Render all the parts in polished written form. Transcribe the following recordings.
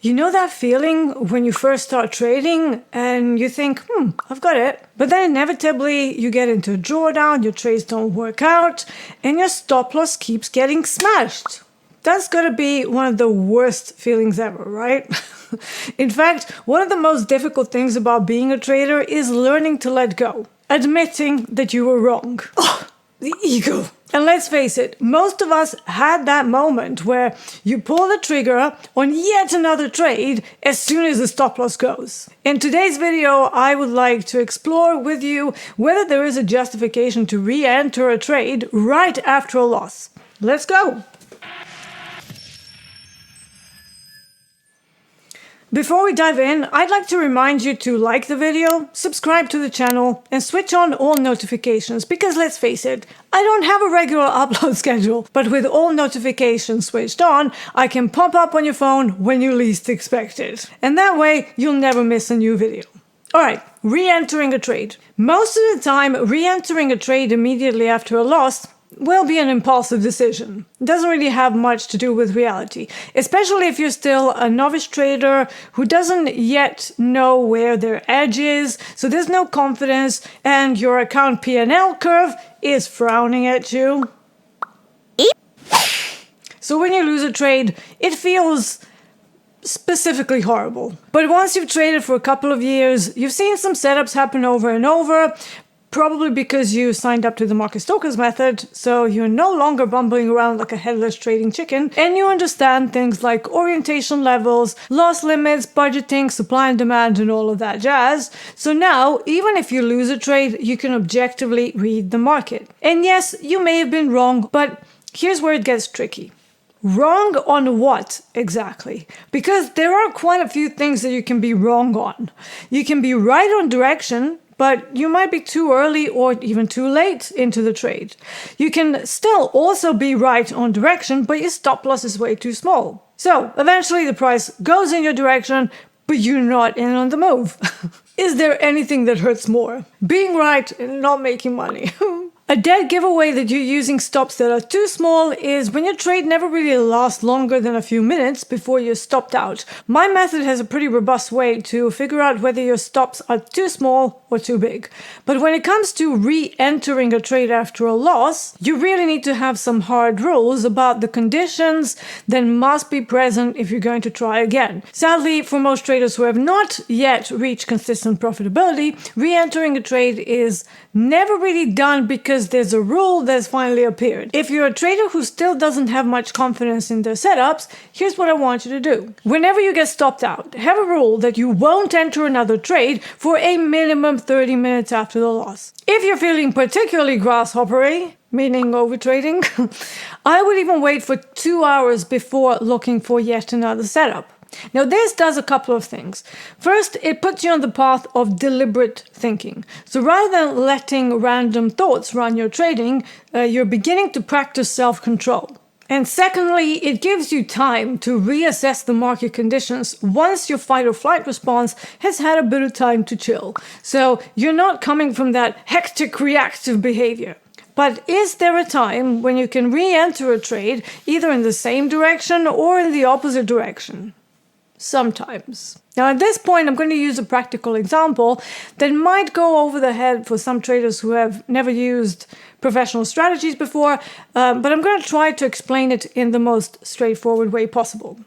You know that feeling when you first start trading and you think, I've got it. But then inevitably you get into a drawdown, your trades don't work out, and your stop loss keeps getting smashed. That's gotta be one of the worst feelings ever, right? In fact, one of the most difficult things about being a trader is learning to let go. Admitting that you were wrong. Oh, the ego. And let's face it, most of us had that moment where you pull the trigger on yet another trade as soon as the stop loss goes. In today's video, I would like to explore with you whether there is a justification to re-enter a trade right after a loss. Let's go! Before we dive in, I'd like to remind you to like the video, subscribe to the channel, and switch on all notifications because let's face it, I don't have a regular upload schedule, but with all notifications switched on, I can pop up on your phone when you least expect it. And that way, you'll never miss a new video. Alright, re-entering a trade. Most of the time, re-entering a trade immediately after a loss will be an impulsive decision. It doesn't really have much to do with reality, especially if you're still a novice trader who doesn't yet know where their edge is, so there's no confidence, and your account P&L curve is frowning at you. So when you lose a trade, it feels specifically horrible. But once you've traded for a couple of years, you've seen some setups happen over and over, probably because you signed up to the Market Stoker's method, so you're no longer bumbling around like a headless trading chicken, and you understand things like orientation levels, loss limits, budgeting, supply and demand, and all of that jazz. So now, even if you lose a trade, you can objectively read the market. And yes, you may have been wrong, but here's where it gets tricky. Wrong on what exactly? Because there are quite a few things that you can be wrong on. You can be right on direction, but you might be too early or even too late into the trade. You can still also be right on direction, but your stop loss is way too small. So eventually the price goes in your direction, but you're not in on the move. Is there anything that hurts more? Being right and not making money. A dead giveaway that you're using stops that are too small is when your trade never really lasts longer than a few minutes before you're stopped out. My method has a pretty robust way to figure out whether your stops are too small or too big. But when it comes to re-entering a trade after a loss, you really need to have some hard rules about the conditions that must be present if you're going to try again. Sadly, for most traders who have not yet reached consistent profitability, re-entering a trade is never really done because there's a rule that's finally appeared. If you're a trader who still doesn't have much confidence in their setups, here's what I want you to do. Whenever you get stopped out, have a rule that you won't enter another trade for a minimum 30 minutes after the loss. If you're feeling particularly grasshoppery, meaning overtrading, I would even wait for 2 hours before looking for yet another setup. Now this does a couple of things. First, it puts you on the path of deliberate thinking. So rather than letting random thoughts run your trading, you're beginning to practice self-control. And secondly, it gives you time to reassess the market conditions once your fight or flight response has had a bit of time to chill. So you're not coming from that hectic reactive behavior. But is there a time when you can re-enter a trade either in the same direction or in the opposite direction? Sometimes. Now at this point, I'm going to use a practical example that might go over the head for some traders who have never used professional strategies before, but I'm going to try to explain it in the most straightforward way possible.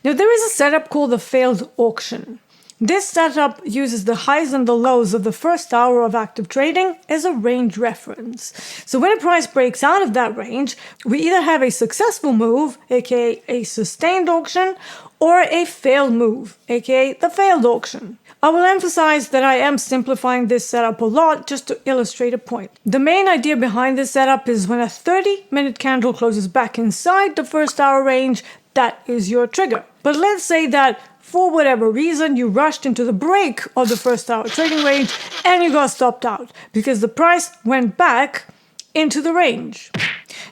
Now there is a setup called the failed auction. This setup uses the highs and the lows of the first hour of active trading as a range reference. So when a price breaks out of that range, we either have a successful move, aka a sustained auction, or a failed move, aka the failed auction. I will emphasize that I am simplifying this setup a lot just to illustrate a point. The main idea behind this setup is when a 30-minute candle closes back inside the first hour range, that is your trigger. But let's say that for whatever reason, you rushed into the break of the first hour trading range and you got stopped out because the price went back into the range.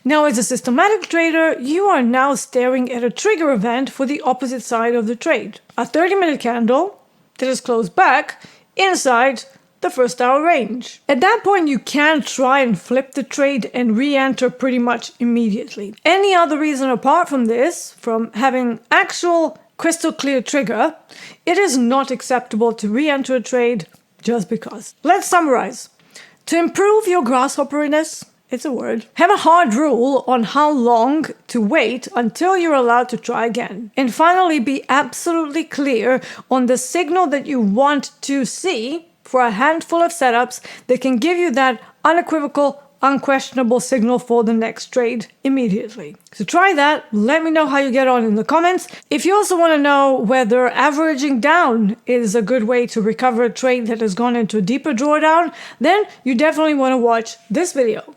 Now, as a systematic trader, you are now staring at a trigger event for the opposite side of the trade. A 30-minute candle that is closed back inside the first hour range. At that point, you can try and flip the trade and re-enter pretty much immediately. Any other reason apart from this, from having actual crystal clear trigger, it is not acceptable to re-enter a trade just because. Let's summarize. To improve your grasshopperiness, it's a word, have a hard rule on how long to wait until you're allowed to try again. And finally, be absolutely clear on the signal that you want to see for a handful of setups that can give you that unequivocal, unquestionable signal for the next trade immediately. So try that. Let me know how you get on in the comments. If you also want to know whether averaging down is a good way to recover a trade that has gone into a deeper drawdown, then you definitely want to watch this video.